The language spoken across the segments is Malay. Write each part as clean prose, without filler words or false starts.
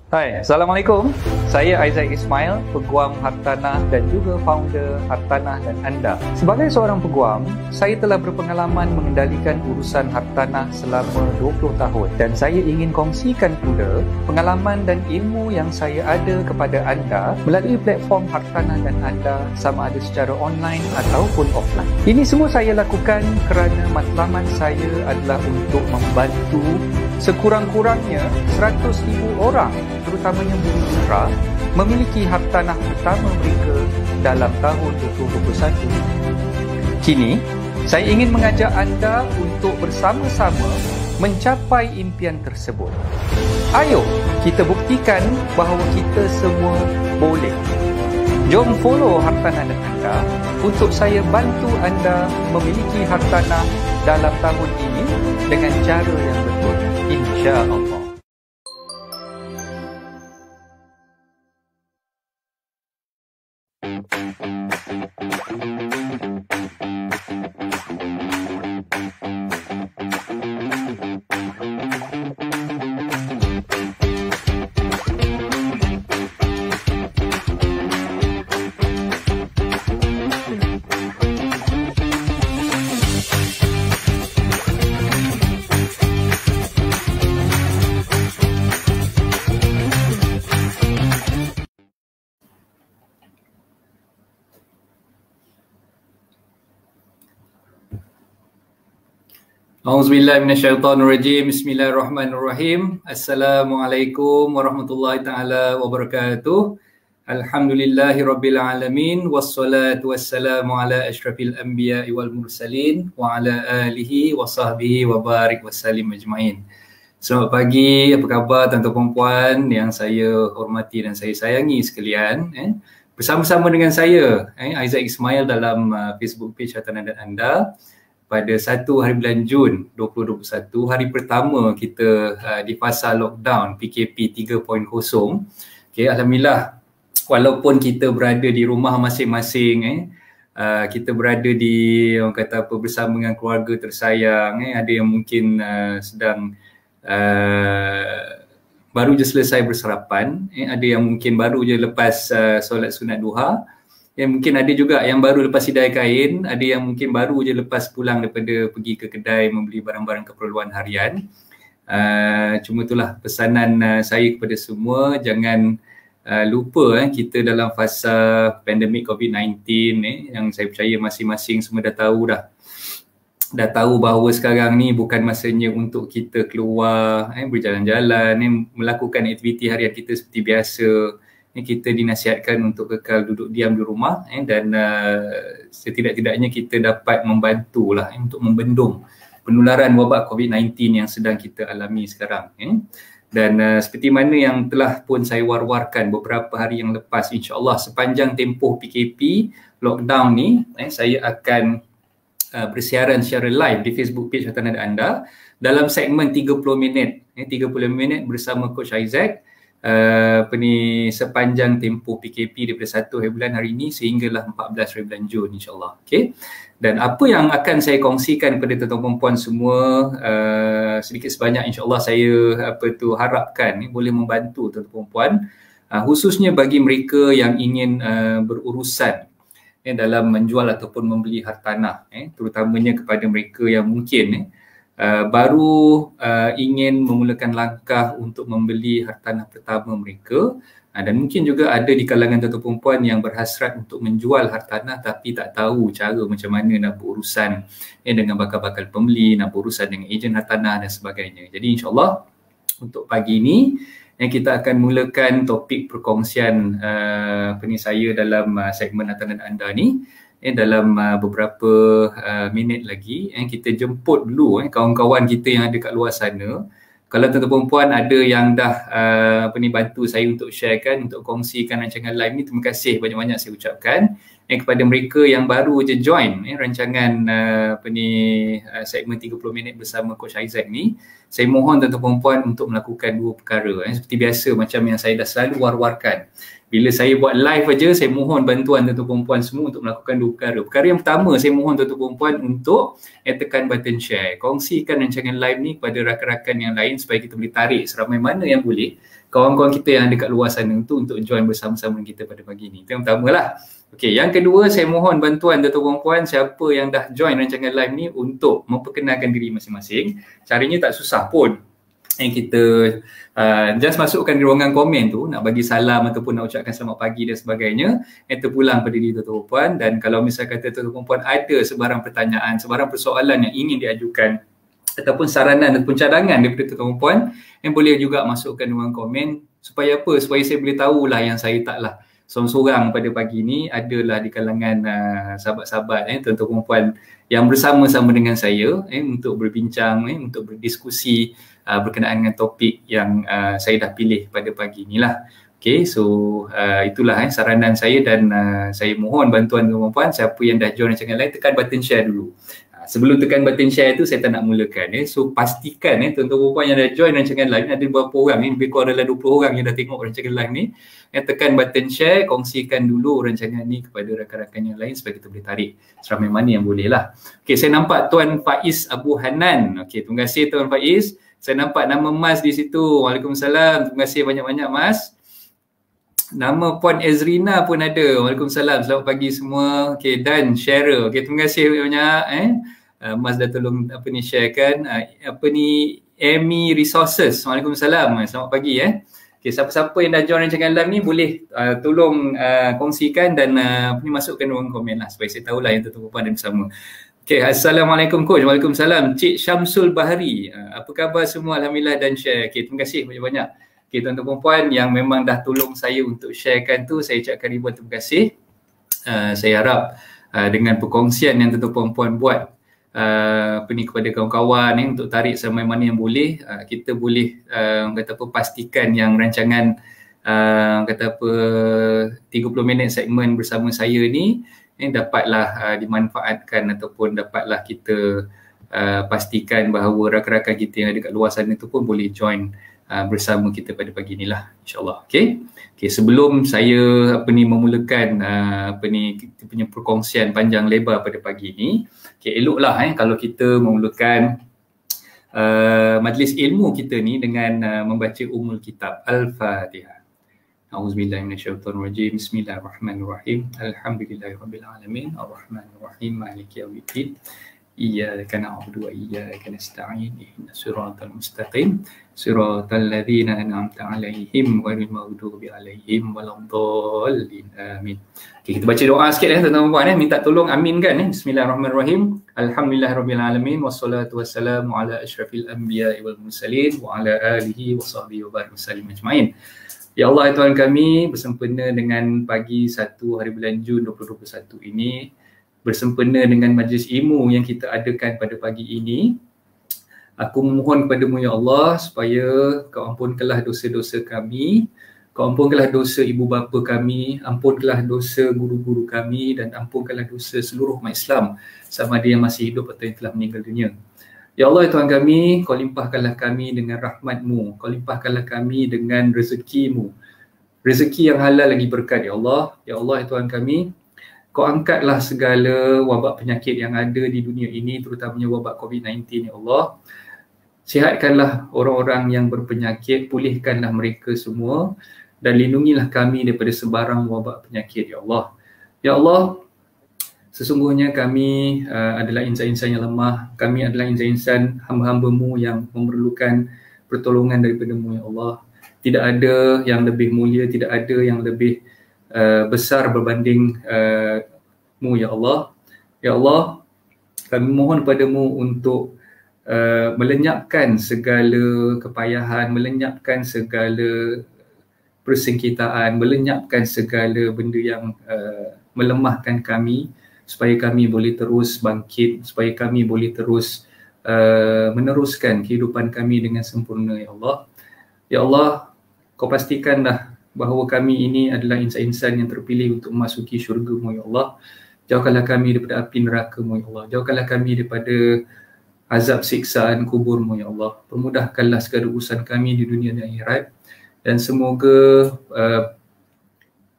Hai, Assalamualaikum. Saya Aizat Ismail, Peguam Hartanah dan juga founder Hartanah dan Anda. Sebagai seorang peguam, saya telah berpengalaman mengendalikan urusan hartanah selama 20 tahun dan saya ingin kongsikan pula pengalaman dan ilmu yang saya ada kepada anda melalui platform Hartanah dan Anda, sama ada secara online ataupun offline. Ini semua saya lakukan kerana matlamat saya adalah untuk membantu sekurang-kurangnya 100,000 orang, terutamanya bumi putra, memiliki hartanah pertama mereka dalam tahun 2021. Kini, saya ingin mengajak anda untuk bersama-sama mencapai impian tersebut. Ayo, kita buktikan bahawa kita semua boleh. Jom follow Hartanah dan Anda untuk saya bantu anda memiliki hartanah dalam tahun ini dengan cara yang betul. InsyaAllah. Auzubillahi minasyaitonirrajim. Bismillahirrahmanirrahim. Assalamualaikum warahmatullahi taala wabarakatuh. Alhamdulillahirabbil alamin wassalatu wassalamu ala asyrafil anbiya'i wal mursalin wa ala alihi wa sahbihi wa barik wasallim ajmain. Selamat pagi, apa khabar tuan-tuan puan yang saya hormati dan saya sayangi sekalian. Bersama-sama dengan saya Aizat Ismail dalam Facebook page Hartanah dan Anda. Pada 1 hari bulan Jun 2021, hari pertama kita di fasa lockdown PKP 3.0. Okay, Alhamdulillah, walaupun kita berada di rumah masing-masing, kita berada di, orang kata apa, bersama dengan keluarga tersayang, ada yang mungkin sedang baru je selesai bersarapan, ada yang mungkin baru je lepas solat sunat duha. Mungkin ada juga yang baru lepas hidai kain, ada yang mungkin baru je lepas pulang daripada pergi ke kedai membeli barang-barang keperluan harian. Cuma itulah pesanan saya kepada semua, jangan lupa kita dalam fasa pandemik COVID-19 yang saya percaya masing-masing semua dah tahu dah. Dah tahu bahawa sekarang ni bukan masanya untuk kita keluar, berjalan-jalan, melakukan aktiviti harian kita seperti biasa. Kita dinasihatkan untuk kekal duduk diam di rumah dan setidak-tidaknya kita dapat membantulah untuk membendung penularan wabak COVID-19 yang sedang kita alami sekarang. Dan seperti mana yang telah pun saya war-warkan beberapa hari yang lepas, insya-Allah sepanjang tempoh PKP lockdown ni, saya akan bersiaran secara live di Facebook page Hartanah dan Anda dalam segmen 30 minit. 30 minit bersama Coach Isaac. Sepanjang tempoh PKP daripada 1 hari bulan hari ini sehinggalah 14 hari bulan Jun, insyaAllah. Okay? Dan apa yang akan saya kongsikan kepada tuan-tuan perempuan semua, sedikit sebanyak insyaAllah saya harapkan boleh membantu tuan-tuan perempuan, khususnya bagi mereka yang ingin berurusan dalam menjual ataupun membeli hartanah, terutamanya kepada mereka yang mungkin baru ingin memulakan langkah untuk membeli hartanah pertama mereka, dan mungkin juga ada di kalangan tuan-tuan perempuan yang berhasrat untuk menjual hartanah tapi tak tahu cara macam mana nak berurusan dengan bakal-bakal pembeli, nak berurusan dengan ejen hartanah dan sebagainya. Jadi insyaAllah untuk pagi ini kita akan mulakan topik perkongsian saya dalam segmen Hartanah dan Anda ni. Dalam beberapa minit lagi kita jemput dulu kawan-kawan kita yang ada kat luar sana. Kalau tuan-tuan perempuan ada yang dah bantu saya untuk sharekan, untuk kongsikan rancangan live ni, terima kasih banyak-banyak saya ucapkan. Kepada mereka yang baru je join rancangan segmen 30 minit bersama Coach Isaac ni, saya mohon tuan-tuan perempuan untuk melakukan dua perkara. Seperti biasa macam yang saya dah selalu war-warkan. Bila saya buat live aja, saya mohon bantuan tuan-tuan perempuan semua untuk melakukan 2 perkara. Perkara yang pertama, saya mohon tuan-tuan perempuan untuk tekan button share. Kongsikan rancangan live ni kepada rakan-rakan yang lain supaya kita boleh tarik seramai mana yang boleh kawan-kawan kita yang dekat luar sana tu untuk join bersama-sama dengan kita pada pagi ni. Itu yang pertama lah. Okey, yang kedua, saya mohon bantuan tuan-tuan perempuan siapa yang dah join rancangan live ni untuk memperkenalkan diri masing-masing. Caranya tak susah pun. Yang kita just masukkan di ruangan komen tu, nak bagi salam ataupun nak ucapkan selamat pagi dan sebagainya, yang terpulang pada diri tuan-tuan perempuan. Dan kalau misal kata tuan-tuan perempuan ada sebarang pertanyaan, sebarang persoalan yang ingin diajukan ataupun saranan ataupun cadangan daripada tuan-tuan perempuan, yang boleh juga masukkan di ruangan komen. Supaya apa? Supaya saya boleh tahulah yang saya taklah seorang-seorang pada pagi ni, adalah di kalangan sahabat-sahabat tuan-tuan perempuan yang bersama-sama dengan saya untuk berbincang, untuk berdiskusi berkenaan dengan topik yang saya dah pilih pada pagi ni lah. Okay, so itulah saranan saya dan saya mohon bantuan tuan-tuan perempuan siapa yang dah join rancangan lain, tekan button share dulu. Sebelum tekan button share tu saya tak nak mulakan. So pastikan tuan-tuan perempuan yang dah join rancangan live ni, ada berapa orang ni, lebih kurang adalah 20 orang yang dah tengok rancangan live ni, tekan button share, kongsikan dulu rancangan ni kepada rakan-rakan yang lain supaya kita boleh tarik seramai mana yang boleh lah. Okay, saya nampak Tuan Faiz Abu Hanan. Okay, terima kasih Tuan Faiz. Saya nampak nama Mas di situ. Waalaikumsalam. Terima kasih banyak-banyak Mas. Nama Puan Ezrina pun ada. Waalaikumsalam. Selamat pagi semua. Okay, dan Cheryl. Okay, terima kasih banyak. Mas dah tolong sharekan. Amy Resources. Waalaikumsalam. Selamat pagi. Okay, siapa-siapa yang dah join rancangan live ni boleh tolong kongsikan dan masukkan ruang komen lah supaya saya tahulah yang tuan-tuan ada bersama. Okay, Assalamualaikum Coach. Waalaikumsalam. Cik Syamsul Bahari. Apa khabar semua? Alhamdulillah dan share. Okay, terima kasih banyak-banyak. Okay, tuan-tuan perempuan yang memang dah tolong saya untuk sharekan tu, saya ucapkan ribuan terima kasih. Saya harap dengan perkongsian yang tuan-tuan perempuan buat kepada kawan-kawan untuk tarik seramai mana yang boleh, kita boleh pastikan yang rancangan 30 minit segmen bersama saya ni dapatlah dimanfaatkan ataupun dapatlah kita pastikan bahawa rakan-rakan kita yang ada kat luar sana tu pun boleh join bersama kita pada pagi ni lah, insyaAllah. Okay, sebelum saya memulakan kita punya perkongsian panjang lebar pada pagi ni, eloklah kalau kita memulakan majlis ilmu kita ni dengan membaca Ummul Kitab Al-Fatihah. A'udzubillahi minasyaitonirrajim. Bismillahirrahmanirrahim. Alhamdulillahirabbil alamin. Arrahmanirrahim. Maliki yaumiddin. Iyyaka na'budu wa iyyaka nasta'in. Ihdinas siratal mustaqim. Siratal ladzina an'amta 'alaihim ghairil maghdubi 'alaihim waladdallin. Amin. Okay, kita baca doa sikit tuan-tuan puan minta tolong aminkan Bismillahirrahmanirrahim. Alhamdulillahirabbil alamin wassalatu wassalamu ala asyrafil anbiya'i wal mursalin wa ala alihi washabbihi wa barik wasallim ajmain. Ya Allah, Tuhan kami, bersempena dengan pagi 1 hari bulan Jun 2021 ini, bersempena dengan majlis ilmu yang kita adakan pada pagi ini, aku memohon kepadamu ya Allah supaya kau ampunkanlah dosa-dosa kami, kau ampunkanlah dosa ibu bapa kami, ampunkanlah dosa guru-guru kami dan ampunkanlah dosa seluruh umat Islam sama ada yang masih hidup atau yang telah meninggal dunia. Ya Allah, Tuhan kami, kau limpahkanlah kami dengan rahmat-Mu, kau limpahkanlah kami dengan rezeki-Mu, rezeki yang halal lagi berkat ya Allah. Ya Allah, Tuhan kami, kau angkatlah segala wabak penyakit yang ada di dunia ini, terutamanya wabak COVID-19 ya Allah. Sihatkanlah orang-orang yang berpenyakit, pulihkanlah mereka semua dan lindungilah kami daripada sebarang wabak penyakit ya Allah. Ya Allah, sesungguhnya kami adalah insan-insan yang lemah, kami adalah insan-insan hamba-hamba-Mu yang memerlukan pertolongan daripada-Mu ya Allah. Tidak ada yang lebih mulia, tidak ada yang lebih besar berbanding Mu ya Allah. Ya Allah, kami mohon padamu untuk melenyapkan segala kepayahan, melenyapkan segala persengketaan, melenyapkan segala benda yang melemahkan kami supaya kami boleh terus bangkit, supaya kami boleh terus meneruskan kehidupan kami dengan sempurna ya Allah. Ya Allah, kau pastikanlah bahawa kami ini adalah insan-insan yang terpilih untuk memasuki syurga-Mu ya Allah. Jauhkanlah kami daripada api neraka-Mu ya Allah. Jauhkanlah kami daripada azab siksaan kubur-Mu ya Allah. Permudahkanlah segala urusan kami di dunia dan akhirat. Dan semoga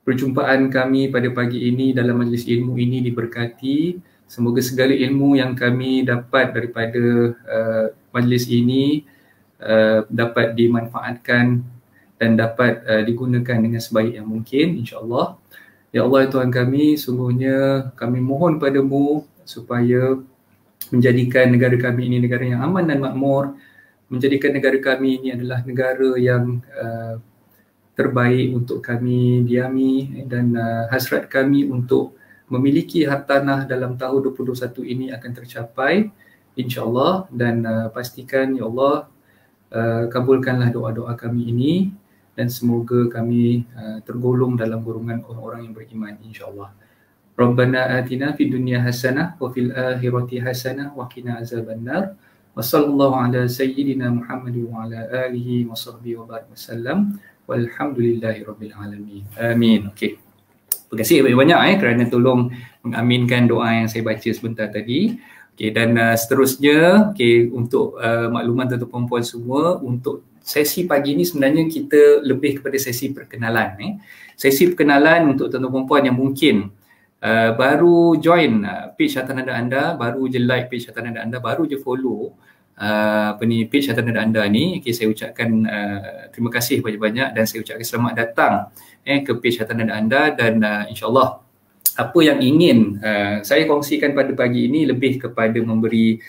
perjumpaan kami pada pagi ini dalam majlis ilmu ini diberkati. Semoga segala ilmu yang kami dapat daripada majlis ini dapat dimanfaatkan dan dapat digunakan dengan sebaik yang mungkin, insya-Allah. Ya Allah Tuhan kami, sungguhnya kami mohon padamu supaya menjadikan negara kami ini negara yang aman dan makmur, menjadikan negara kami ini adalah negara yang terbaik untuk kami diami, dan hasrat kami untuk memiliki hartanah dalam tahun 2021 ini akan tercapai insya-Allah. Dan pastikan ya Allah kabulkanlah doa-doa kami ini dan semoga kami tergolong dalam golongan orang-orang yang beriman insya-Allah. Rabbana atina fid dunya hasanah wa fil akhirati hasanah wa qina azabannar. Wa sallallahu ala sayyidina Muhammad wa ala alihi wa sahbihi wa barik wasallam. Walhamdulillahirabbil alamin. Amin. Okey. Terima kasih banyak-banyak kerana tolong mengaminkan doa yang saya baca sebentar tadi. Okey, dan seterusnya untuk makluman tuan-tuan puan semua, untuk sesi pagi ni sebenarnya kita lebih kepada sesi perkenalan. Sesi perkenalan untuk tuan-tuan puan yang mungkin baru join page Hartanah Nada anda, baru je like page Hartanah Nada anda, baru je follow page Hartanah Nada anda ni. Okay, saya ucapkan terima kasih banyak-banyak dan saya ucapkan selamat datang ke page Hartanah Nada anda. Dan insyaAllah apa yang ingin saya kongsikan pada pagi ini lebih kepada memberi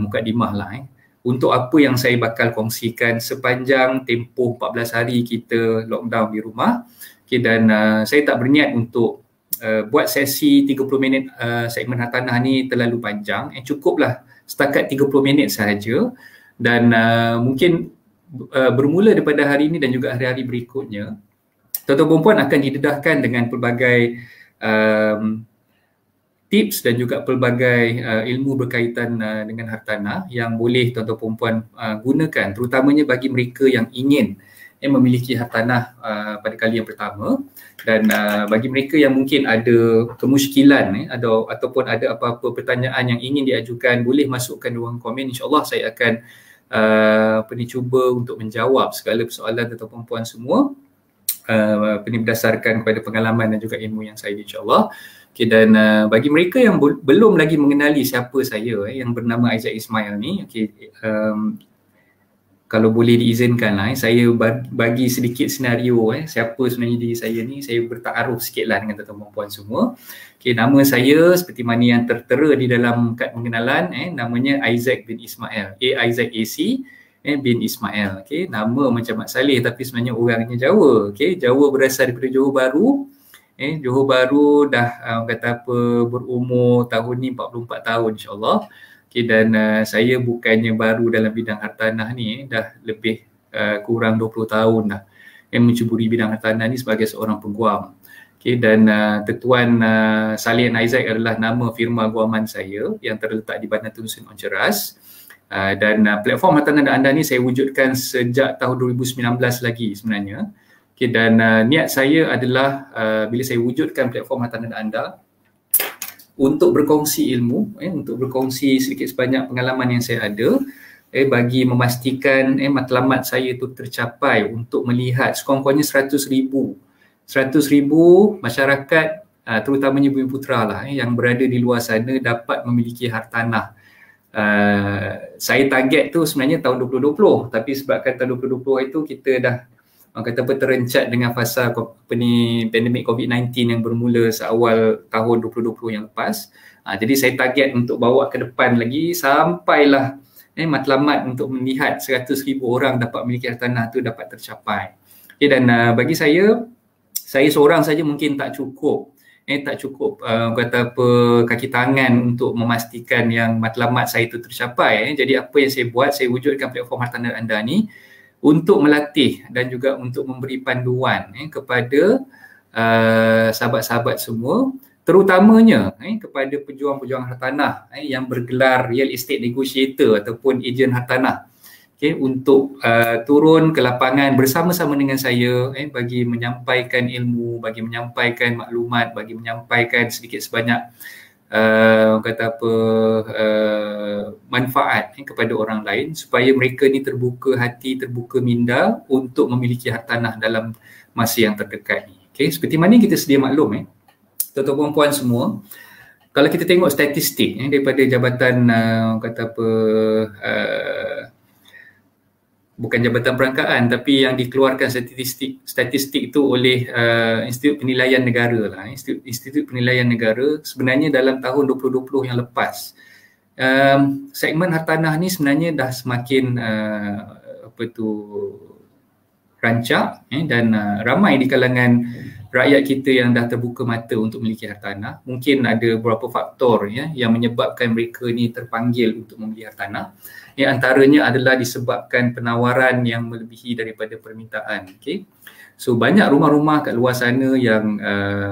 mukadimah lah untuk apa yang saya bakal kongsikan sepanjang tempoh 14 hari kita lockdown di rumah. Okay, dan saya tak berniat untuk buat sesi 30 minit segmen Hartanah ni terlalu panjang. Cukuplah setakat 30 minit sahaja. Dan mungkin bermula daripada hari ini dan juga hari-hari berikutnya, tuan-tuan puan akan didedahkan dengan pelbagai tips dan juga pelbagai ilmu berkaitan dengan hartanah yang boleh tuan-tuan puan gunakan, terutamanya bagi mereka yang ingin memiliki hartanah pada kali yang pertama. Dan bagi mereka yang mungkin ada kemusykilan ataupun ada apa-apa pertanyaan yang ingin diajukan, boleh masukkan ruang komen. InsyaAllah saya akan cuba untuk menjawab segala persoalan tuan-tuan puan semua berdasarkan kepada pengalaman dan juga ilmu yang saya insyaAllah. Okay, dan bagi mereka yang belum lagi mengenali siapa saya yang bernama Isaac Ismail ni, kalau boleh diizinkan lah, saya bagi sedikit senario siapa sebenarnya diri saya ni. Saya bertaaruf sikit lah dengan tuan-tuan puan semua. Okay, nama saya seperti mana yang tertera di dalam kad pengenalan, namanya Isaac bin Ismail, Isaac AC bin Ismail. Okay, nama macam Mat Saleh tapi sebenarnya orangnya Jawa. Okay, Jawa berasal daripada Johor Bahru. Johor Bahru dah kata apa, berumur tahun ni 44 tahun insyaAllah. Okay, dan saya bukannya baru dalam bidang hartanah ni, dah lebih kurang 20 tahun dah mencuburi bidang hartanah ni sebagai seorang peguam. Okay, dan Tuan Salian Isaac adalah nama firma guaman saya yang terletak di Bandar Tun Sen On Ceras. Dan platform Hartanah Nada anda ni saya wujudkan sejak tahun 2019 lagi sebenarnya. Okay, dan niat saya adalah bila saya wujudkan platform Hartanah Nada anda untuk berkongsi ilmu, untuk berkongsi sedikit sebanyak pengalaman yang saya ada, bagi memastikan matlamat saya itu tercapai untuk melihat sekurang-kurangnya 100,000 masyarakat terutamanya bumi putera lah yang berada di luar sana dapat memiliki hartanah. Saya target tu sebenarnya tahun 2020, tapi sebabkan tahun 2020 itu kita dah terencat dengan fasa pandemik COVID-19 yang bermula seawal tahun 2020 yang lepas. Jadi saya target untuk bawa ke depan lagi sampailah matlamat untuk melihat 100,000 orang dapat memiliki hartanah tu dapat tercapai. Okay, dan bagi saya seorang saja mungkin tak cukup. Kaki tangan untuk memastikan yang matlamat saya itu tercapai. Jadi apa yang saya buat, saya wujudkan platform Hartanah anda ni untuk melatih dan juga untuk memberi panduan kepada sahabat-sahabat semua, terutamanya kepada pejuang-pejuang hartanah yang bergelar real estate negotiator ataupun ejen hartanah, untuk turun ke lapangan bersama-sama dengan saya bagi menyampaikan ilmu, bagi menyampaikan maklumat, bagi menyampaikan sedikit sebanyak manfaat kepada orang lain supaya mereka ni terbuka hati, terbuka minda untuk memiliki hartanah dalam masa yang terdekat ni. Okay, seperti mana kita sedia maklum tuan-tuan puan semua, kalau kita tengok statistik daripada Jabatan bukan Jabatan Perangkaan, tapi yang dikeluarkan statistik itu oleh Institut Penilaian Negara lah. Institut Penilaian Negara sebenarnya dalam tahun 2020 yang lepas, segmen hartanah ni sebenarnya dah semakin rancak dan ramai di kalangan rakyat kita yang dah terbuka mata untuk memiliki hartanah. Mungkin ada beberapa faktor yang menyebabkan mereka ni terpanggil untuk membeli hartanah. Antaranya adalah disebabkan penawaran yang melebihi daripada permintaan. Okay. So banyak rumah-rumah kat luar sana yang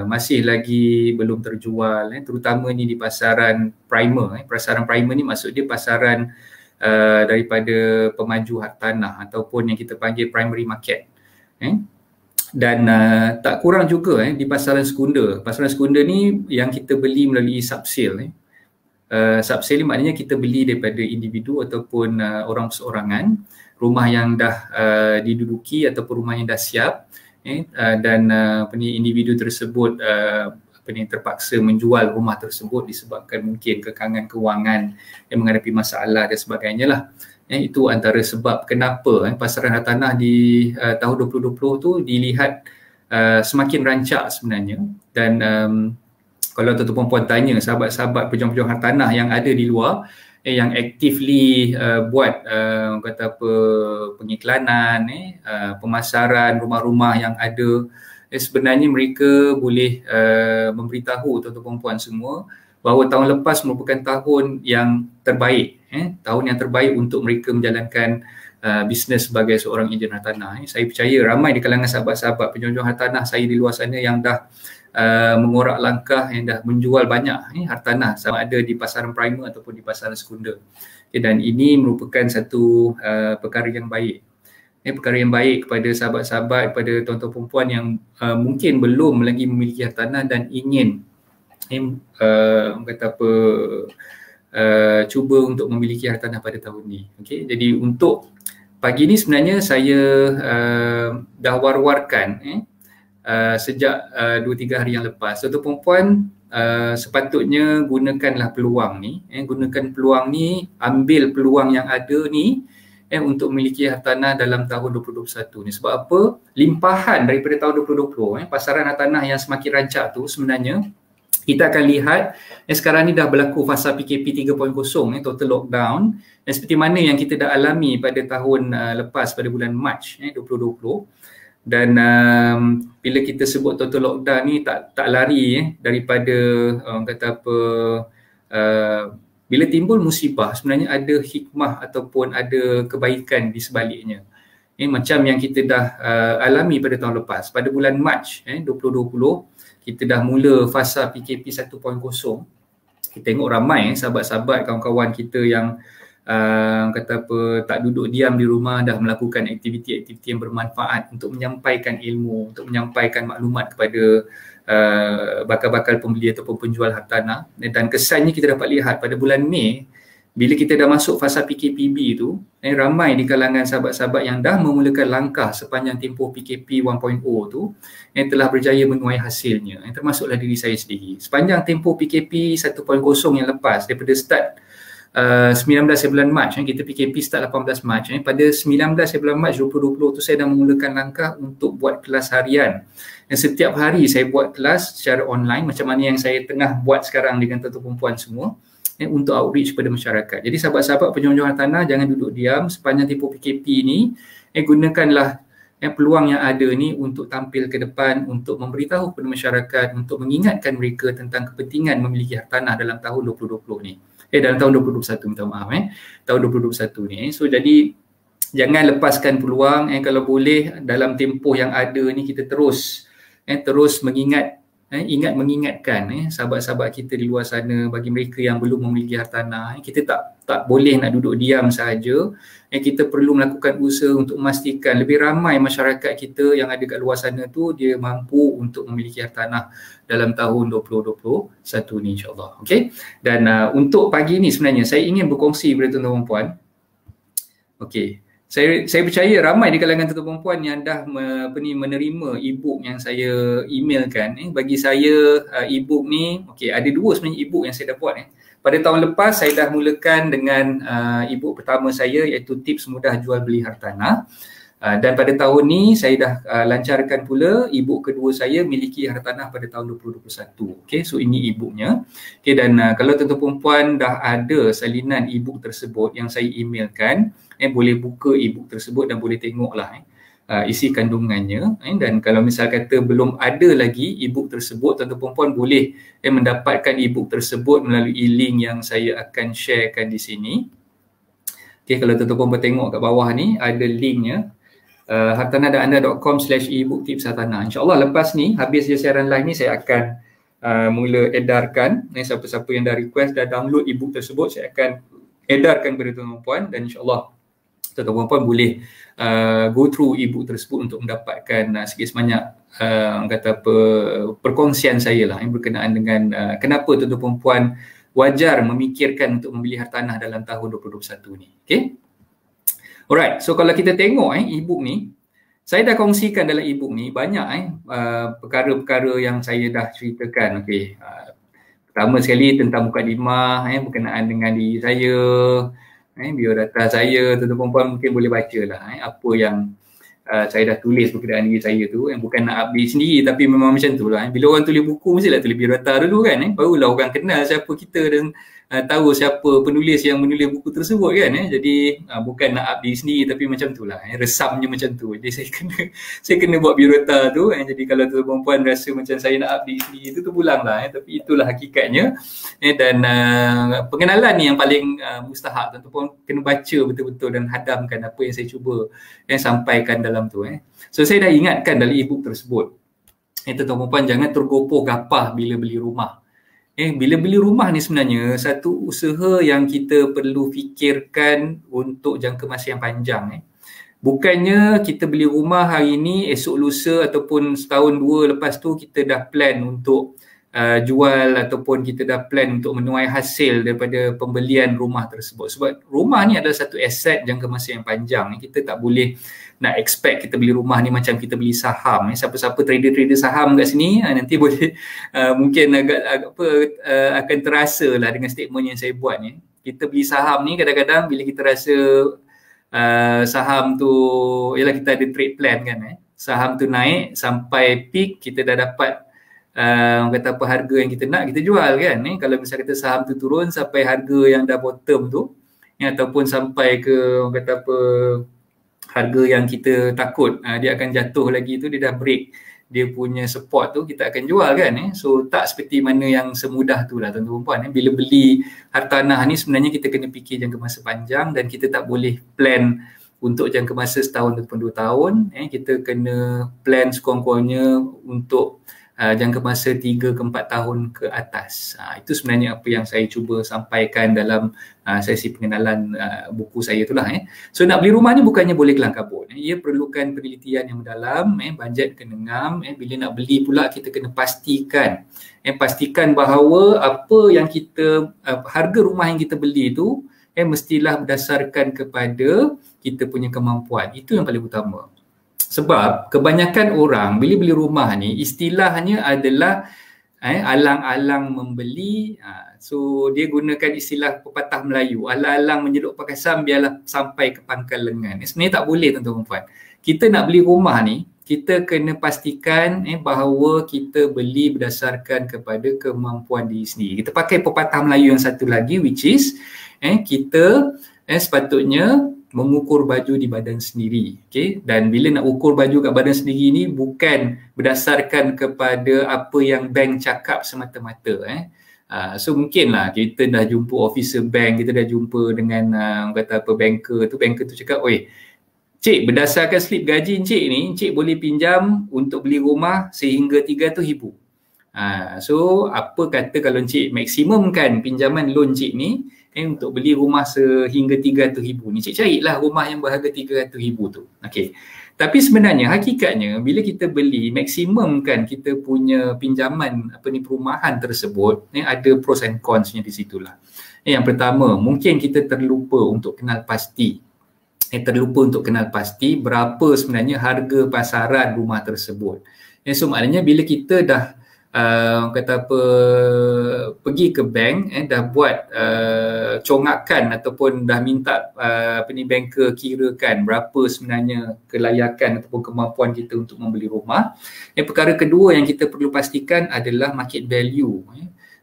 masih lagi belum terjual, terutama ni di pasaran primer. Pasaran primer ni maksud dia pasaran daripada pemaju hartanah ataupun yang kita panggil primary market. Dan tak kurang juga di pasaran sekunder. Pasaran sekunder ni yang kita beli melalui subsale. Subsale ni maknanya kita beli daripada individu ataupun orang perseorangan, rumah yang dah diduduki ataupun rumah yang dah siap, dan individu tersebut terpaksa menjual rumah tersebut disebabkan mungkin kekangan kewangan yang menghadapi masalah dan sebagainya lah. Itu antara sebab kenapa pasaran hartanah di tahun 2020 tu dilihat semakin rancak sebenarnya. Dan kalau tuan-tuan puan tanya sahabat-sahabat pejuang-pejuang hartanah yang ada di luar, yang actively buat pengiklanan, pemasaran rumah-rumah yang ada, sebenarnya mereka boleh memberitahu tuan-tuan puan semua bahawa tahun lepas merupakan tahun yang terbaik, tahun yang terbaik untuk mereka menjalankan bisnes sebagai seorang ejen hartanah. Saya percaya ramai di kalangan sahabat-sahabat pejuang-pejuang hartanah saya di luar sana yang dah mengorak langkah, yang dah menjual banyak hartanah, sama ada di pasaran primer ataupun di pasaran sekunder. Dan ini merupakan satu perkara yang baik. Perkara yang baik kepada sahabat-sahabat, kepada tuan-tuan perempuan yang mungkin belum lagi memiliki hartanah dan ingin cuba untuk memiliki hartanah pada tahun ni. Okay? Jadi untuk pagi ni sebenarnya saya dah war-warkan sejak 2-3 hari yang lepas. Tuan-tuan perempuan sepatutnya gunakanlah peluang ni, gunakan peluang ni, ambil peluang yang ada ni untuk memiliki hartanah dalam tahun 2021 ni. Sebab apa? Limpahan daripada tahun 2020, pasaran hartanah yang semakin rancak tu sebenarnya kita akan lihat sekarang ni dah berlaku fasa PKP 3.0, total lockdown, dan seperti mana yang kita dah alami pada tahun lepas pada bulan Mac 2020. Dan bila kita sebut total lockdown ni tak lari daripada bila timbul musibah sebenarnya ada hikmah ataupun ada kebaikan di sebaliknya. Macam yang kita dah alami pada tahun lepas pada bulan Mac 2020, kita dah mula fasa PKP 1.0. Kita tengok ramai sahabat-sahabat, kawan-kawan kita yang tak duduk diam di rumah, dah melakukan aktiviti-aktiviti yang bermanfaat untuk menyampaikan ilmu, untuk menyampaikan maklumat kepada bakal-bakal pembeli ataupun penjual hartanah. Dan kesannya kita dapat lihat pada bulan Mei, bila kita dah masuk fasa PKPB tu, ramai di kalangan sahabat-sahabat yang dah memulakan langkah sepanjang tempoh PKP 1.0 tu yang telah berjaya menuai hasilnya, termasuklah diri saya sendiri. Sepanjang tempoh PKP 1.0 yang lepas, daripada start 19 bulan Mac, kita PKP start 18 Mac. Pada 19 bulan Mac 2020 tu saya dah memulakan langkah untuk buat kelas harian. Dan setiap hari saya buat kelas secara online, macam mana yang saya tengah buat sekarang dengan tuan-tuan perempuan semua, untuk outreach kepada masyarakat. Jadi sahabat-sahabat pejuang-pejuang hartanah, jangan duduk diam sepanjang tempoh PKP ni. Gunakanlah peluang yang ada ni untuk tampil ke depan, untuk memberitahu kepada masyarakat, untuk mengingatkan mereka tentang kepentingan memiliki hartanah dalam tahun 2020 ni. Dalam tahun 2021, minta maaf. Tahun 2021 ni. So jadi jangan lepaskan peluang. Kalau boleh dalam tempoh yang ada ni kita terus mengingatkan sahabat-sahabat kita di luar sana, bagi mereka yang belum memiliki hartanah, kita tak boleh nak duduk diam sahaja. Kita perlu melakukan usaha untuk memastikan lebih ramai masyarakat kita yang ada kat luar sana tu dia mampu untuk memiliki hartanah dalam tahun 2021 ni, insya-Allah. Okey. Dan untuk pagi ni sebenarnya saya ingin berkongsi kepada tuan-tuan dan puan. Okey. saya percaya ramai di kalangan tuan-tuan perempuan yang dah menerima e-book yang saya emailkan. Bagi saya e-book ni, okey, ada dua sebenarnya e-book yang saya dah buat. Pada tahun lepas saya dah mulakan dengan e-book pertama saya, iaitu tips mudah jual beli hartanah. Dan pada tahun ni saya dah lancarkan pula e-book kedua saya, miliki hartanah pada tahun 2021. Okey, so ini e-booknya. Okey, dan kalau tuan-tuan perempuan dah ada salinan e-book tersebut yang saya emailkan, boleh buka e-book tersebut dan boleh tengoklah isi kandungannya. Dan kalau misal kata belum ada lagi e-book tersebut, tuan-tuan perempuan boleh mendapatkan e-book tersebut melalui link yang saya akan sharekan di sini. Okey, kalau tuan-tuan perempuan tengok kat bawah ni ada linknya, hartanah.anda.com/ebook tips hartanah. InsyaAllah lepas ni, habis je siaran live ni, saya akan mula edarkan. Siapa-siapa yang dah request, dah download e-book tersebut, saya akan edarkan kepada tuan-tuan puan, dan insyaAllah tuan-tuan puan boleh go through e-book tersebut untuk mendapatkan sikit sebanyak kata apa, perkongsian saya lah berkenaan dengan kenapa tuan-tuan puan wajar memikirkan untuk membeli hartanah dalam tahun 2021 ni. Okay? Alright, so kalau kita tengok e-book ni, saya dah kongsikan dalam e-book ni banyak perkara-perkara yang saya dah ceritakan. Okey, pertama sekali tentang mukadimah berkenaan dengan diri saya, biodata saya. Tuan-tuan perempuan mungkin boleh baca lah apa yang saya dah tulis berkenaan diri saya tu, yang bukan nak update sendiri, tapi memang macam tu lah. Bila orang tulis buku mestilah tulis biodata dulu kan, barulah orang kenal siapa kita dan tahu siapa penulis yang menulis buku tersebut kan. Jadi bukan nak update sendiri, tapi macam tu lah, resamnya macam tu. Jadi saya kena buat biodata tu. Jadi kalau tuan perempuan rasa macam saya nak update sendiri tu pulang lah, tapi itulah hakikatnya. Dan pengenalan ni yang paling mustahak, tuan-tuan kena baca betul-betul dan hadamkan apa yang saya cuba sampaikan dalam tu. So saya dah ingatkan dalam e-book tersebut, tuan-tuan perempuan jangan tergopoh gapah bila beli rumah. Bila beli rumah ni sebenarnya satu usaha yang kita perlu fikirkan untuk jangka masa yang panjang. Bukannya kita beli rumah hari ni, esok lusa ataupun setahun dua lepas tu kita dah plan untuk jual, ataupun kita dah plan untuk menuai hasil daripada pembelian rumah tersebut. Sebab rumah ni adalah satu aset jangka masa yang panjang. Kita tak boleh nak expect kita beli rumah ni macam kita beli saham. Siapa-siapa trader-trader saham kat sini nanti boleh mungkin agak akan terasa lah dengan statement yang saya buat ni. Kita beli saham ni kadang-kadang bila kita rasa saham tu, ialah kita ada trade plan kan, saham tu naik sampai peak, kita dah dapat kata apa harga yang kita nak, kita jual kan. Kalau misalnya kata saham tu turun sampai harga yang dah bottom tu, ataupun sampai ke kata apa harga yang kita takut dia akan jatuh lagi tu, dia dah break dia punya support tu, kita akan jual kan. So tak seperti mana yang semudah tu lah tuan-tuan puan. Bila beli hartanah ni sebenarnya kita kena fikir jangka masa panjang, dan kita tak boleh plan untuk jangka masa setahun ataupun 2 tahun. Kita kena plan sekurang-kurangnya untuk jangka masa 3 ke 4 tahun ke atas. Itu sebenarnya apa yang saya cuba sampaikan dalam sesi pengenalan buku saya itulah. So nak beli rumah ni bukannya boleh kelang kabut. Ia perlukan penelitian yang mendalam, bajet kena ngam. Bila nak beli pula kita kena pastikan bahawa apa yang kita harga rumah yang kita beli tu mestilah berdasarkan kepada kita punya kemampuan. Itu yang paling utama. Sebab kebanyakan orang bila beli rumah ni istilahnya adalah alang-alang membeli. So dia gunakan istilah pepatah Melayu, alang-alang menyeluk pakaian biarlah sampai ke pangkal lengan. Sebenarnya tak boleh tuan-tuan puan. Kita nak beli rumah ni, kita kena pastikan bahawa kita beli berdasarkan kepada kemampuan diri sendiri. Kita pakai pepatah Melayu yang satu lagi, which is kita sepatutnya mengukur baju di badan sendiri. Okay? Dan bila nak ukur baju kat badan sendiri ni bukan berdasarkan kepada apa yang bank cakap semata-mata. So mungkinlah kita dah jumpa officer bank, kita dah jumpa dengan kata apa banker tu cakap, oi cik, berdasarkan slip gaji encik ni, encik boleh pinjam untuk beli rumah sehingga RM300,000. So apa kata kalau encik maksimumkan pinjaman loan encik ni untuk beli rumah sehingga RM300,000 ni, cik carilah rumah yang berharga RM300,000 tu. Okey. Tapi sebenarnya hakikatnya bila kita beli maksimumkan kita punya pinjaman perumahan tersebut, ada pros and cons-nya di situlah. Yang pertama, mungkin kita terlupa untuk kenal pasti terlupa untuk kenal pasti berapa sebenarnya harga pasaran rumah tersebut. So maknanya bila kita dah kata apa, pergi ke bank, dah buat congakan ataupun dah minta banker kirakan berapa sebenarnya kelayakan ataupun kemampuan kita untuk membeli rumah. Perkara kedua yang kita perlu pastikan adalah market value.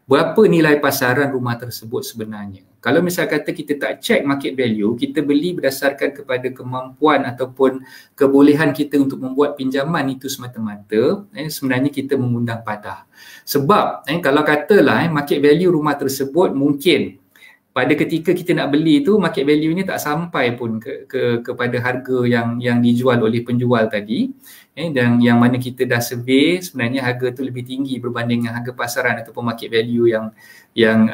Berapa nilai pasaran rumah tersebut sebenarnya. Kalau misal kata kita tak check market value, kita beli berdasarkan kepada kemampuan ataupun kebolehan kita untuk membuat pinjaman itu semata-mata, sebenarnya kita mengundang padah. Sebab kalau katalah market value rumah tersebut mungkin pada ketika kita nak beli tu market value ni tak sampai pun kepada harga yang dijual oleh penjual tadi, dan yang mana kita dah survey sebenarnya harga tu lebih tinggi berbanding dengan harga pasaran ataupun market value yang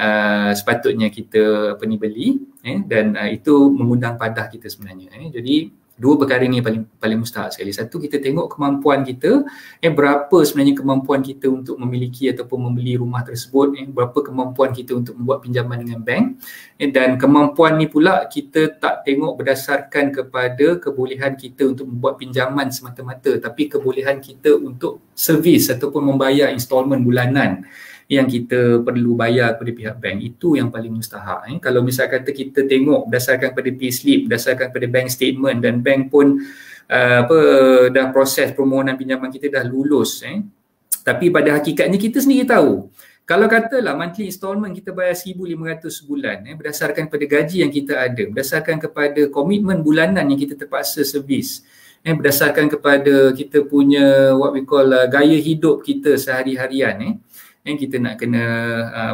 sepatutnya kita beli, dan itu mengundang padah kita sebenarnya. Jadi dua perkara ni paling mustahak sekali. Satu, kita tengok kemampuan kita, berapa sebenarnya kemampuan kita untuk memiliki ataupun membeli rumah tersebut, berapa kemampuan kita untuk membuat pinjaman dengan bank, dan kemampuan ni pula kita tak tengok berdasarkan kepada kebolehan kita untuk membuat pinjaman semata-mata, tapi kebolehan kita untuk servis ataupun membayar installment bulanan yang kita perlu bayar kepada pihak bank. Itu yang paling mustahak. Kalau misal kata kita tengok berdasarkan pada payslip, berdasarkan pada bank statement, dan bank pun dah proses permohonan pinjaman kita dah lulus, tapi pada hakikatnya kita sendiri tahu, kalau katalah monthly installment kita bayar 1,500 sebulan, berdasarkan pada gaji yang kita ada, berdasarkan kepada komitmen bulanan yang kita terpaksa servis, berdasarkan kepada kita punya what we call gaya hidup kita sehari-harian, kita nak kena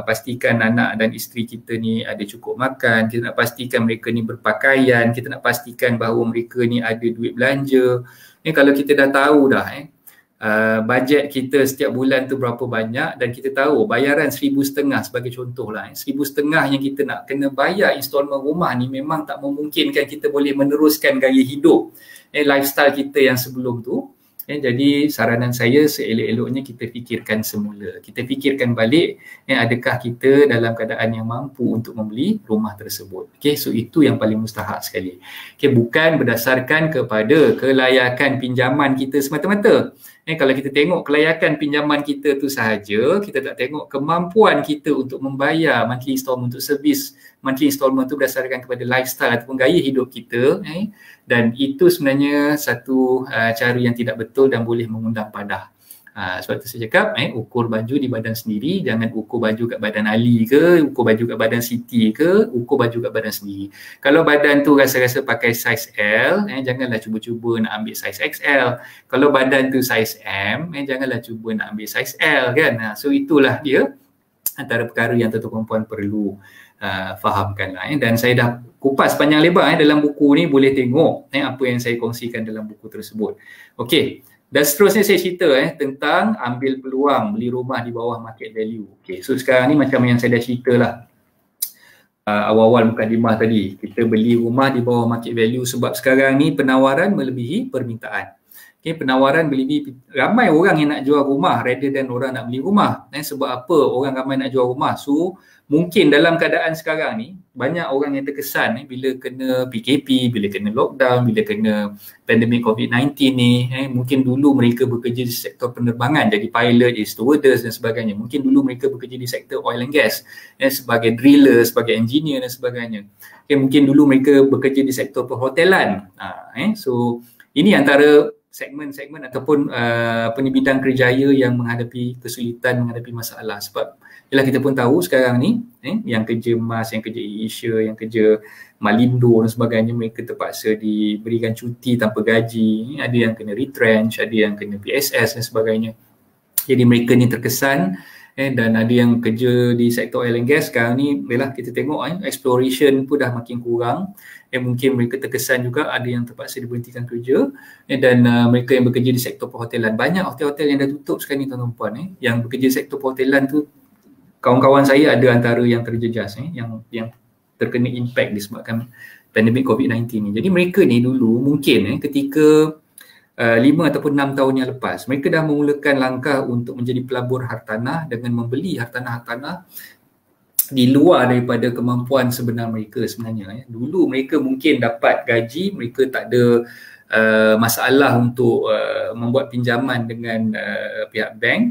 pastikan anak dan isteri kita ni ada cukup makan, kita nak pastikan mereka ni berpakaian, kita nak pastikan bahawa mereka ni ada duit belanja. Kalau kita dah tahu dah bajet kita setiap bulan tu berapa banyak, dan kita tahu bayaran 1,500 sebagai contoh lah, 1,500 yang kita nak kena bayar installment rumah ni memang tak memungkinkan kita boleh meneruskan gaya hidup lifestyle kita yang sebelum tu. Jadi saranan saya seelok-eloknya kita fikirkan semula. Kita fikirkan balik, adakah kita dalam keadaan yang mampu untuk membeli rumah tersebut. So itu yang paling mustahak sekali. Bukan berdasarkan kepada kelayakan pinjaman kita semata-mata. Kalau kita tengok kelayakan pinjaman kita tu sahaja, kita tak tengok kemampuan kita untuk membayar monthly installment, untuk servis monthly installment tu berdasarkan kepada lifestyle ataupun gaya hidup kita, dan itu sebenarnya satu cara yang tidak betul dan boleh mengundang padah. Sebab tu saya cakap, ukur baju di badan sendiri, jangan ukur baju kat badan Ali ke, ukur baju kat badan Siti ke, ukur baju kat badan sendiri. Kalau badan tu rasa-rasa pakai size L, janganlah cuba-cuba nak ambil size XL. Kalau badan tu size M, janganlah cuba nak ambil size L kan. So itulah dia antara perkara yang tuan-tuan perempuan perlu fahamkan lah. Dan saya dah kupas panjang lebar dalam buku ni, boleh tengok apa yang saya kongsikan dalam buku tersebut. Okey. Dan seterusnya saya cerita tentang ambil peluang beli rumah di bawah market value. So sekarang ni macam yang saya dah cerita lah awal-awal mukadimah tadi, kita beli rumah di bawah market value sebab sekarang ni penawaran melebihi permintaan. Penawaran melebihi, ramai orang yang nak jual rumah rather than orang nak beli rumah. Sebab apa orang ramai nak jual rumah? So mungkin dalam keadaan sekarang ni banyak orang yang terkesan bila kena PKP, bila kena lockdown, bila kena pandemik COVID-19 ni, mungkin dulu mereka bekerja di sektor penerbangan, jadi pilot, stewardess dan sebagainya. Mungkin dulu mereka bekerja di sektor oil and gas, sebagai driller, sebagai engineer dan sebagainya. Mungkin dulu mereka bekerja di sektor perhotelan. So ini antara segmen-segmen ataupun bidang kerjaya yang menghadapi kesulitan, menghadapi masalah. Sebab ialah kita pun tahu sekarang ni yang kerja MAS, yang kerja Asia, yang kerja Malindo dan sebagainya, mereka terpaksa diberikan cuti tanpa gaji. Ada yang kena retrench, ada yang kena PSS dan sebagainya. Jadi mereka ni terkesan, dan ada yang kerja di sektor oil and gas sekarang ni, belah kita tengok exploration pun dah makin kurang. Mungkin mereka terkesan juga, ada yang terpaksa diberhentikan kerja, dan mereka yang bekerja di sektor perhotelan, banyak hotel-hotel yang dah tutup sekarang ni tuan-tuan puan. Yang bekerja di sektor perhotelan tu, kawan-kawan saya ada antara yang terjejas, yang terkena impact disebabkan pandemik COVID-19 ni. Jadi mereka ni dulu mungkin ketika 5 ataupun 6 tahun yang lepas, mereka dah memulakan langkah untuk menjadi pelabur hartanah dengan membeli hartanah-hartanah di luar daripada kemampuan sebenar mereka sebenarnya. Dulu mereka mungkin dapat gaji, mereka tak ada masalah untuk membuat pinjaman dengan pihak bank.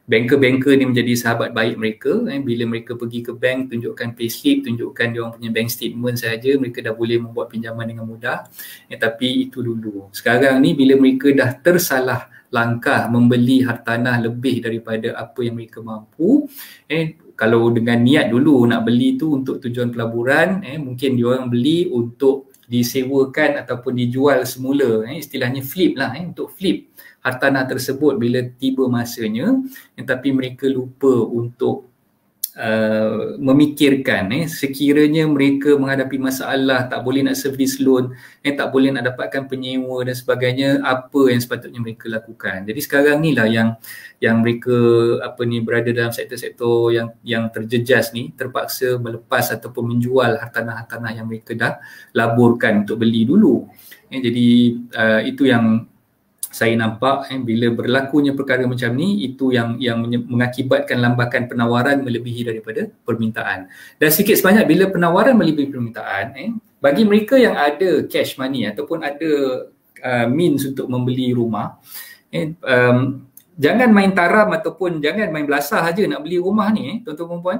Banker-banker ni menjadi sahabat baik mereka. Bila mereka pergi ke bank, tunjukkan payslip, tunjukkan dia orang punya bank statement saja, mereka dah boleh membuat pinjaman dengan mudah. Tapi itu dulu. Sekarang ni bila mereka dah tersalah langkah membeli hartanah lebih daripada apa yang mereka mampu, kalau dengan niat dulu nak beli tu untuk tujuan pelaburan, mungkin dia orang beli untuk disewakan ataupun dijual semula, istilahnya flip lah, untuk flip hartanah tersebut bila tiba masanya, tapi mereka lupa untuk memikirkan sekiranya mereka menghadapi masalah, tak boleh nak service loan, tak boleh nak dapatkan penyewa dan sebagainya, apa yang sepatutnya mereka lakukan. Jadi sekarang ni lah yang mereka berada dalam sektor-sektor yang terjejas ni terpaksa melepas ataupun menjual hartanah-hartanah yang mereka dah laburkan untuk beli dulu. Jadi itu yang saya nampak bila berlakunya perkara macam ni, itu yang mengakibatkan lambakan penawaran melebihi daripada permintaan. Dan sikit sebanyak bila penawaran melebihi permintaan, bagi mereka yang ada cash money ataupun ada means untuk membeli rumah, jangan main taram ataupun jangan main belasah saja nak beli rumah ni, tuan-tuan dan puan.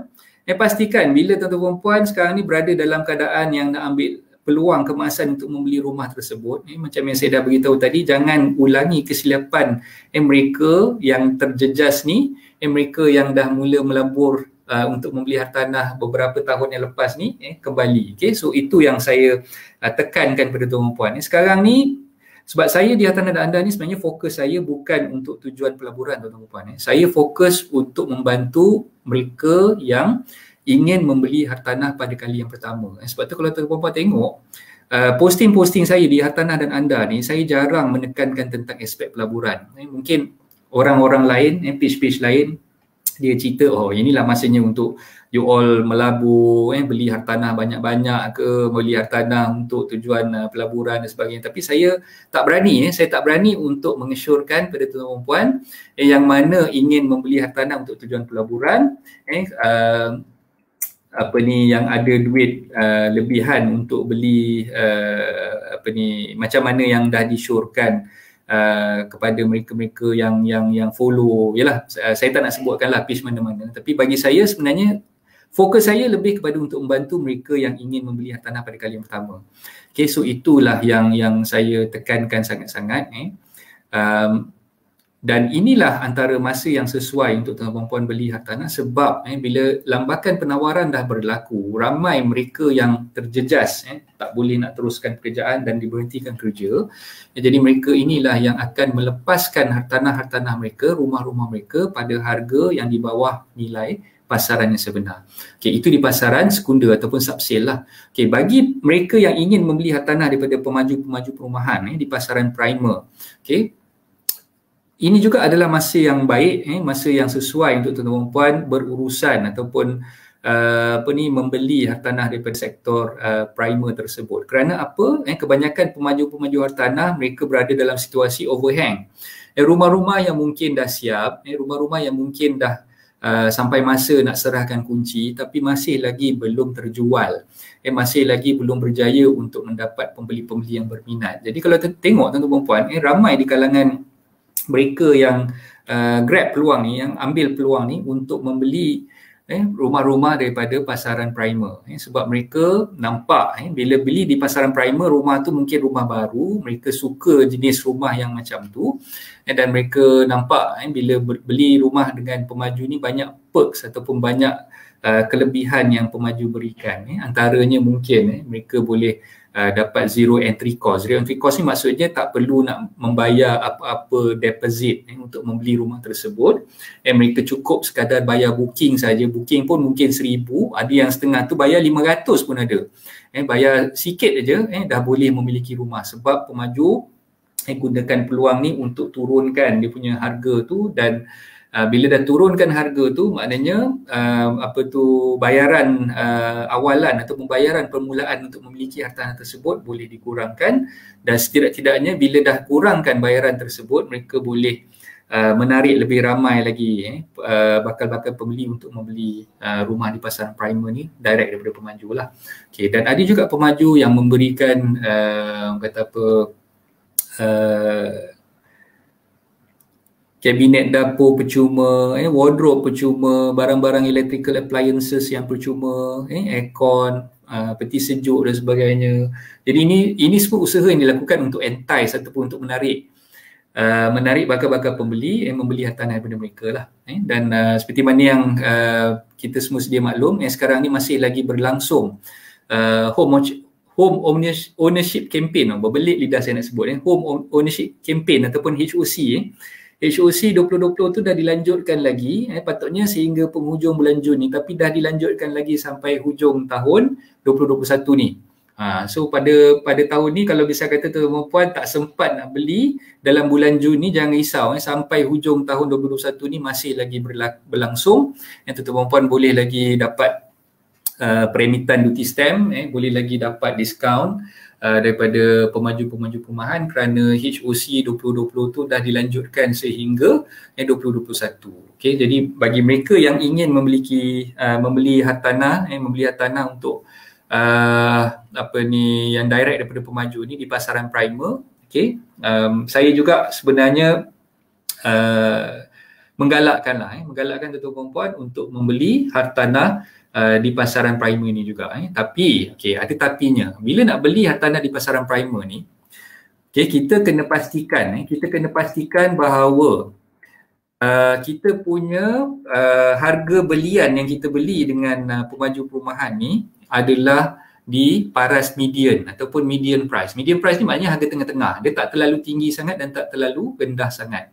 Pastikan bila tuan-tuan dan puan sekarang ni berada dalam keadaan yang nak ambil peluang kemasan untuk membeli rumah tersebut, macam yang saya dah beritahu tadi, jangan ulangi kesilapan mereka yang terjejas ni, mereka yang dah mula melabur untuk membeli hartanah beberapa tahun yang lepas ni, kembali. Okay? So itu yang saya tekankan kepada tuan-tuan puan. Sekarang ni sebab saya di Hartanah dan Anda ni sebenarnya fokus saya bukan untuk tujuan pelaburan, tuan-tuan puan. Saya fokus untuk membantu mereka yang ingin membeli hartanah pada kali yang pertama. Sebab tu kalau tuan-tuan tengok posting-posting saya di Hartanah dan Anda ni, saya jarang menekankan tentang aspek pelaburan. Mungkin orang-orang lain, page-page lain, dia cerita, oh inilah masanya untuk you all melabur, beli hartanah banyak-banyak ke, beli hartanah untuk tujuan pelaburan dan sebagainya. Tapi saya tak berani, untuk mengesyorkan pada tuan-tuan puan yang mana ingin membeli hartanah untuk tujuan pelaburan, yang ada duit lebihan untuk beli macam mana yang dah disyorkan kepada mereka-mereka yang follow. Yalah, saya tak nak sebutkanlah page mana-mana, tapi bagi saya sebenarnya fokus saya lebih kepada untuk membantu mereka yang ingin membeli hartanah pada kali yang pertama. Okay, so itulah yang saya tekankan sangat-sangat. Dan inilah antara masa yang sesuai untuk tuan-tuan puan beli hartanah, sebab bila lambakan penawaran dah berlaku, ramai mereka yang terjejas, tak boleh nak teruskan pekerjaan dan diberhentikan kerja. Jadi mereka inilah yang akan melepaskan hartanah-hartanah mereka, rumah-rumah mereka pada harga yang di bawah nilai pasaran yang sebenar. Okay, itu di pasaran sekunda ataupun subsale lah. Okay, bagi mereka yang ingin membeli hartanah daripada pemaju-pemaju perumahan di pasaran primer, okay, ini juga adalah masa yang baik, masa yang sesuai untuk tuan-tuan puan berurusan ataupun membeli hartanah daripada sektor primer tersebut. Kerana apa? Kebanyakan pemaju-pemaju hartanah mereka berada dalam situasi overhang. Rumah-rumah yang mungkin dah siap, rumah-rumah yang mungkin dah sampai masa nak serahkan kunci tapi masih lagi belum terjual, masih lagi belum berjaya untuk mendapat pembeli-pembeli yang berminat. Jadi kalau tengok tuan-tuan puan, ramai di kalangan mereka yang grab peluang ni, yang ambil peluang ni untuk membeli rumah-rumah daripada pasaran primer, sebab mereka nampak bila beli di pasaran primer, rumah tu mungkin rumah baru, mereka suka jenis rumah yang macam tu, dan mereka nampak bila beli rumah dengan pemaju ni banyak perks ataupun banyak kelebihan yang pemaju berikan. Antaranya mungkin mereka boleh dapat zero entry cost. Zero entry cost ni maksudnya tak perlu nak membayar apa-apa deposit untuk membeli rumah tersebut. Mereka cukup sekadar bayar booking saja. Booking pun mungkin 1,000, ada yang setengah tu bayar 500 pun ada. Bayar sikit aja dah boleh memiliki rumah, sebab pemaju gunakan peluang ni untuk turunkan dia punya harga tu, dan bila dah turunkan harga tu, maknanya bayaran awalan atau pembayaran permulaan untuk memiliki hartanah tersebut boleh dikurangkan, dan setidak-tidaknya bila dah kurangkan bayaran tersebut, mereka boleh menarik lebih ramai lagi bakal-bakal pembeli untuk membeli rumah di pasaran primer ni direct daripada pemaju lah. Okay, dan ada juga pemaju yang memberikan kata apa kabinet dapur percuma, wardrobe percuma, barang-barang electrical appliances yang percuma, aircon, peti sejuk dan sebagainya. Jadi ini semua usaha yang dilakukan untuk entice ataupun untuk menarik bakal-bakal pembeli membeli hartanah daripada mereka lah. Dan seperti mana yang kita semua sedia maklum, sekarang ni masih lagi berlangsung home ownership campaign. Berbelit lidah saya nak sebut home ownership campaign ataupun HOC. HOC 2020 tu dah dilanjutkan lagi patutnya sehingga penghujung bulan Jun ni, tapi dah dilanjutkan lagi sampai hujung tahun 2021 ni. So pada tahun ni kalau bisa kata tuan-tuan puan tak sempat nak beli dalam bulan Jun ni, jangan risau sampai hujung tahun 2021 ni masih lagi berlangsung. Tuan-tuan puan boleh lagi dapat peremitan duty stamp, boleh lagi dapat diskaun daripada pemaju-pemaju perumahan kerana HOC 2020 tu dah dilanjutkan sehingga 2021. Okay, jadi bagi mereka yang ingin membeli hartanah untuk yang direct daripada pemaju ni di pasaran primer, okay, saya juga sebenarnya menggalakkan tuan-tuan puan untuk membeli hartanah di pasaran primer ni juga. Tapi ada tapinya. Bila nak beli hartanah di pasaran primer ni, kita kena pastikan bahawa kita punya harga belian yang kita beli dengan pemaju perumahan ni adalah di paras median ataupun median price. Median price ni maknanya harga tengah-tengah. Dia tak terlalu tinggi sangat dan tak terlalu rendah sangat.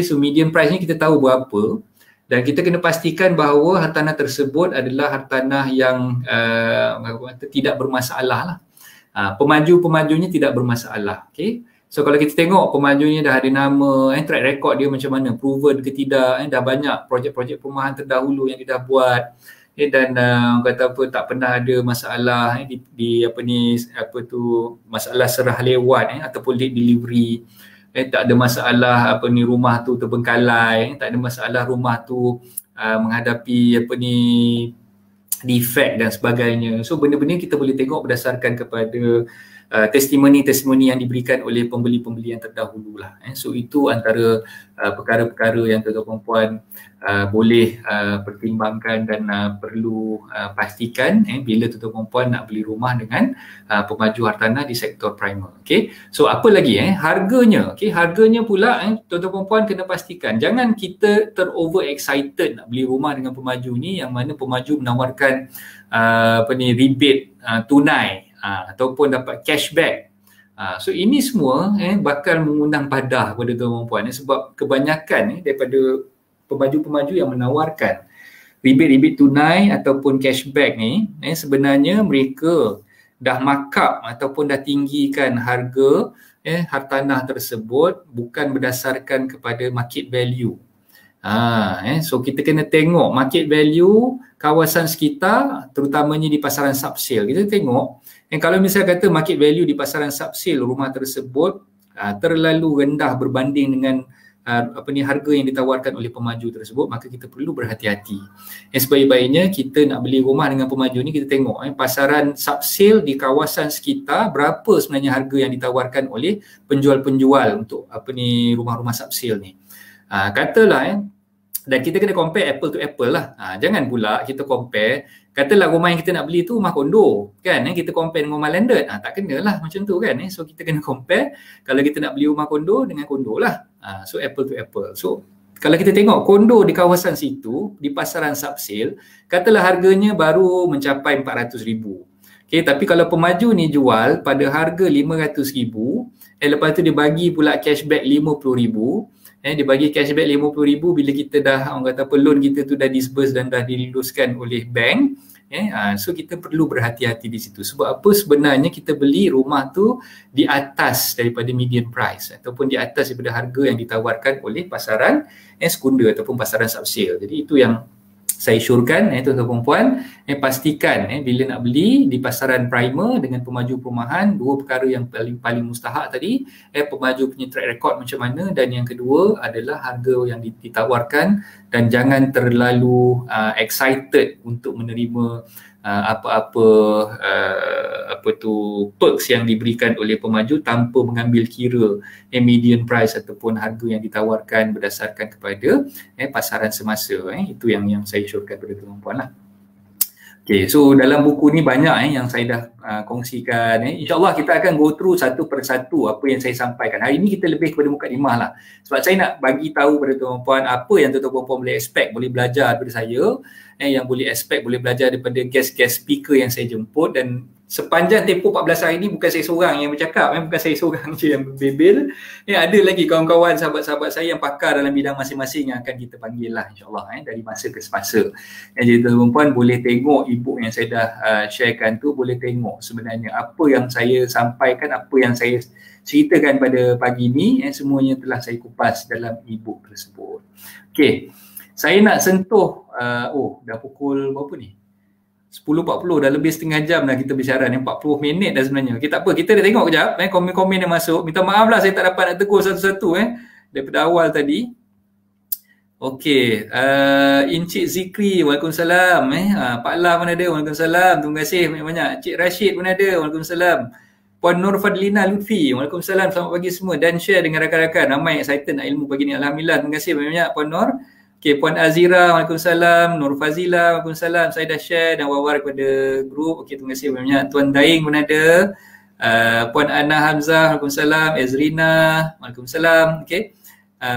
So median price ni kita tahu berapa. Dan kita kena pastikan bahawa hartanah tersebut adalah hartanah yang tidak bermasalah lah. Pemaju-pemajunya tidak bermasalah. Okay? So kalau kita tengok pemajunya dah ada nama, track record dia macam mana, proven ke tidak, dah banyak projek-projek perumahan terdahulu yang dia dah buat. Dan tak pernah ada masalah masalah serah lewat ataupun late delivery. Tak ada masalah rumah tu terbengkalai, tak ada masalah rumah tu menghadapi defect dan sebagainya. So benda-benda kita boleh tengok berdasarkan kepada testimoni-testimoni yang diberikan oleh pembeli-pembeli yang terdahulu lah. So itu antara perkara-perkara yang tuan-tuan puan boleh pertimbangkan dan perlu pastikan bila tuan-tuan puan nak beli rumah dengan pemaju hartanah di sektor primer. Okay. So apa lagi harganya. Okay. Harganya pula tuan-tuan puan kena pastikan jangan kita over excited nak beli rumah dengan pemaju ni yang mana pemaju menawarkan rebate tunai ataupun dapat cashback. So ini semua bakal mengundang padah kepada tuan-tuan puan sebab kebanyakan daripada pemaju-pemaju yang menawarkan rebate tunai ataupun cashback ni sebenarnya mereka dah markup ataupun dah tinggikan harga hartanah tersebut bukan berdasarkan kepada market value. So kita kena tengok market value kawasan sekitar terutamanya di pasaran subsale. Kita tengok kalau misalnya kata market value di pasaran subsale rumah tersebut terlalu rendah berbanding dengan harga yang ditawarkan oleh pemaju tersebut, maka kita perlu berhati-hati. Sebaik-baiknya kita nak beli rumah dengan pemaju ni kita tengok pasaran subsale di kawasan sekitar berapa sebenarnya harga yang ditawarkan oleh penjual-penjual untuk rumah-rumah subsale ni. Katalah dan kita kena compare apple to apple lah. Jangan pula kita compare, katalah rumah yang kita nak beli tu rumah kondo kan, kita compare dengan rumah landed. Tak kena lah macam tu kan. So kita kena compare kalau kita nak beli rumah kondo dengan kondo lah. So apple to apple. So kalau kita tengok kondo di kawasan situ di pasaran subsale, katalah harganya baru mencapai 400,000. Okay, tapi kalau pemaju ni jual pada harga 500,000, lepas tu dia bagi pula cashback 50,000. Dia bagi cashback 50,000 bila kita dah loan kita tu dah disburse dan dah diluluskan oleh bank. So kita perlu berhati-hati di situ. Sebab apa sebenarnya kita beli rumah tu di atas daripada median price ataupun di atas daripada harga yang ditawarkan oleh pasaran sekunder ataupun pasaran subsale. Jadi itu yang saya syorkan tuan-tuan dan puan, pastikan bila nak beli di pasaran primer dengan pemaju perumahan, dua perkara yang paling mustahak tadi, pemaju punya track record macam mana, dan yang kedua adalah harga yang ditawarkan, dan jangan terlalu excited untuk menerima apa-apa perks yang diberikan oleh pemaju tanpa mengambil kira median price ataupun harga yang ditawarkan berdasarkan kepada pasaran semasa. Itu yang saya syorkan kepada tuan-tuan puan lah. Okay, so dalam buku ni banyak yang saya dah kongsikan. InsyaAllah kita akan go through satu persatu apa yang saya sampaikan. Hari ni kita lebih kepada mukadimah lah. Sebab saya nak bagi tahu kepada tuan-tuan puan apa yang tuan-tuan puan boleh expect, boleh belajar daripada saya, yang boleh expect, boleh belajar daripada guest-guest speaker yang saya jemput. Dan sepanjang tempoh 14 hari ni bukan saya seorang yang bercakap, bukan saya seorang je yang berbebel. Ada lagi kawan-kawan, sahabat-sahabat saya yang pakar dalam bidang masing-masing yang akan kita panggil lah insyaAllah dari masa ke semasa. Jadi tuan-tuan puan boleh tengok e-book yang saya dah sharekan tu, boleh tengok sebenarnya apa yang saya sampaikan, apa yang saya ceritakan pada pagi ni, semuanya telah saya kupas dalam e-book tersebut. Okey, saya nak sentuh, dah pukul berapa ni? 10.40, dah lebih setengah jam dah kita berbicara ni, 40 minit dah sebenarnya. Okay, tak apa, kita dah tengok kejap komen-komen yang masuk. Minta maaf lah saya tak dapat nak tegur satu-satu daripada awal tadi. Okey, Encik Zikri, Waalaikumsalam. Pak Lah pun ada, Waalaikumsalam. Terima kasih banyak-banyak. Cik Rashid pun ada, Waalaikumsalam. Puan Nur Fadlina Lutfi, Waalaikumsalam. Selamat pagi semua, dan share dengan rakan-rakan. Ramai excited nak ilmu pagi ni, Alhamdulillah. Terima kasih banyak-banyak Puan Nur. Okay, Puan Azira, Waalaikumsalam. Nur Fazila, Waalaikumsalam. Saya dah share dan war-war kepada grup. Okay, terima kasih banyak. Tuan Daing pun ada. Puan Ana Hamzah, Waalaikumsalam. Ezrina, Waalaikumsalam. Okay.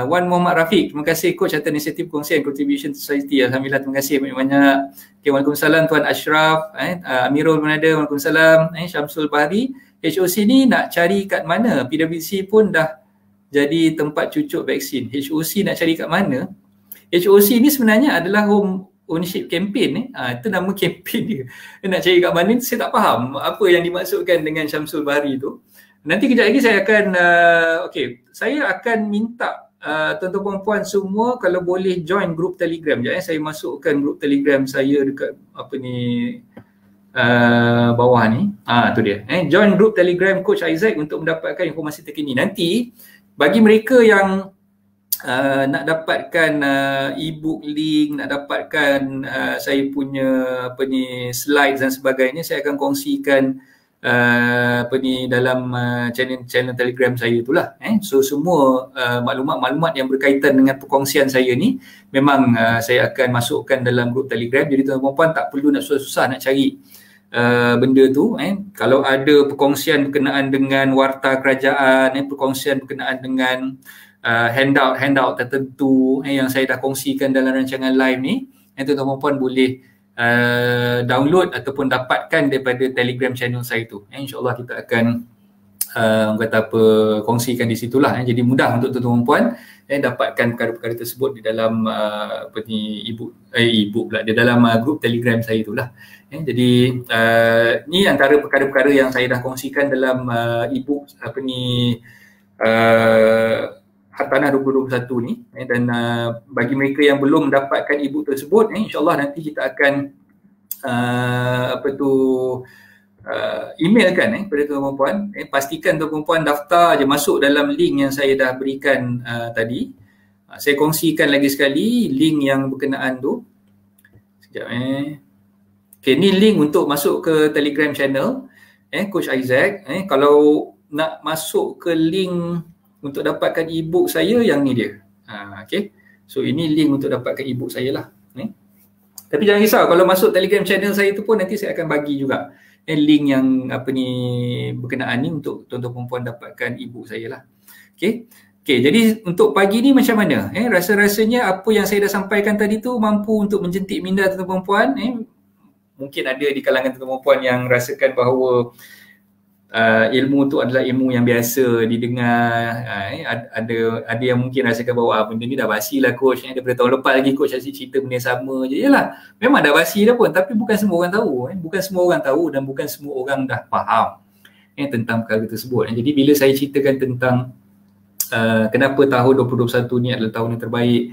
Wan Muhammad Rafiq, terima kasih Coach atas inisiatif kongsian contribution to society. Alhamdulillah, terima kasih banyak-banyak. Okay, Waalaikumsalam. Tuan Ashraf, Amirul pun ada. Waalaikumsalam. Syamsul Bahri. HOC ni nak cari kat mana? PWC pun dah jadi tempat cucuk vaksin. HOC nak cari kat mana? HOC ni sebenarnya adalah home ownership campaign. Itu nama campaign dia. Nak cari kat mana, saya tak faham apa yang dimaksudkan dengan Syamsul Bahri tu. Nanti kejap lagi saya akan saya akan minta tuan-tuan puan semua kalau boleh join grup Telegram. Saya masukkan grup Telegram saya dekat bawah ni. Tu dia. Join grup Telegram Coach Isaac untuk mendapatkan informasi terkini. Nanti bagi mereka yang nak dapatkan e-book link, nak dapatkan saya punya slides dan sebagainya, saya akan kongsikan dalam channel Telegram saya itulah. So semua maklumat-maklumat yang berkaitan dengan perkongsian saya ni memang saya akan masukkan dalam grup Telegram. Jadi tuan-tuan puan tak perlu nak susah-susah nak cari benda tu. Kalau ada perkongsian berkenaan dengan warta kerajaan, perkongsian berkenaan dengan handout tertentu yang saya dah kongsikan dalam rancangan live ni, tuan-tuan puan boleh download ataupun dapatkan daripada Telegram channel saya tu. InsyaAllah kita akan kongsikan di situlah. Jadi mudah untuk tuan-tuan puan dapatkan perkara-perkara tersebut di dalam e-book pula, di dalam grup Telegram saya itulah. Jadi ni antara perkara-perkara yang saya dah kongsikan dalam e-book Hartanah 2021 ni, dan bagi mereka yang belum mendapatkan e-book tersebut, insyaAllah nanti kita akan emailkan kepada tuan-tuan puan. Pastikan tuan-tuan puan daftar je, masuk dalam link yang saya dah berikan tadi. Saya kongsikan lagi sekali link yang berkenaan tu. Sekejap Okay, ni link untuk masuk ke Telegram channel Coach Isaac. Kalau nak masuk ke link untuk dapatkan e-book saya, yang ni dia. Okay. So ini link untuk dapatkan e-book saya lah. Tapi jangan risau, kalau masuk Telegram channel saya tu pun nanti saya akan bagi juga link yang berkenaan ni untuk tuan-tuan puan dapatkan e-book saya lah. Okay. Okay, jadi untuk pagi ni macam mana? Rasa-rasanya apa yang saya dah sampaikan tadi tu mampu untuk menjentik minda tuan-tuan puan. Mungkin ada di kalangan tuan-tuan puan yang rasakan bahawa ilmu tu adalah ilmu yang biasa didengar. Ada yang mungkin rasakan bahawa benda ni dah basi lah Coach, daripada tahun lepas lagi Coach asyik cerita benda yang sama je. Yalah, memang dah basi dah pun, tapi bukan semua orang tahu. Bukan semua orang tahu dan bukan semua orang dah faham tentang perkara tersebut. Jadi bila saya ceritakan tentang kenapa tahun 2021 ni adalah tahun yang terbaik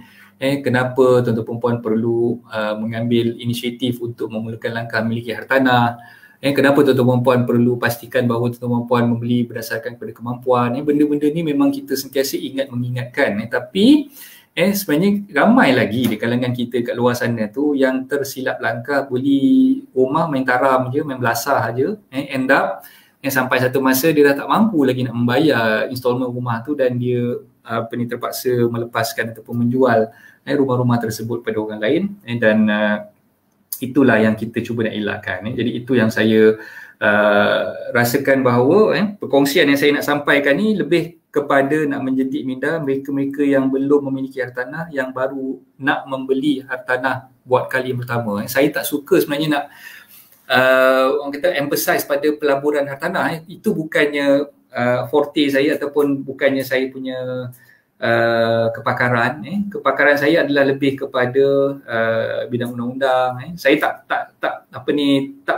kenapa tuan-tuan perempuan perlu mengambil inisiatif untuk memulakan langkah memiliki hartanah, kenapa tuan-tuan perempuan perlu pastikan bahawa tuan-tuan perempuan membeli berdasarkan kepada kemampuan. Benda-benda ni memang kita sentiasa mengingatkan. Tapi sebenarnya ramai lagi di kalangan kita kat luar sana tu yang tersilap langkah beli rumah main taram je, main belasah je, end up sampai satu masa dia dah tak mampu lagi nak membayar installment rumah tu dan dia terpaksa melepaskan ataupun menjual rumah-rumah tersebut pada orang lain, dan itulah yang kita cuba nak elakkan. Jadi itu yang saya rasakan bahawa perkongsian yang saya nak sampaikan ni lebih kepada nak menjadi minda mereka-mereka yang belum memiliki hartanah, yang baru nak membeli hartanah buat kali yang pertama. Saya tak suka sebenarnya nak orang kata emphasize pada pelaburan hartanah. Itu bukannya forte saya ataupun bukannya saya punya kepakaran. Kepakaran saya adalah lebih kepada bidang undang-undang. Saya tak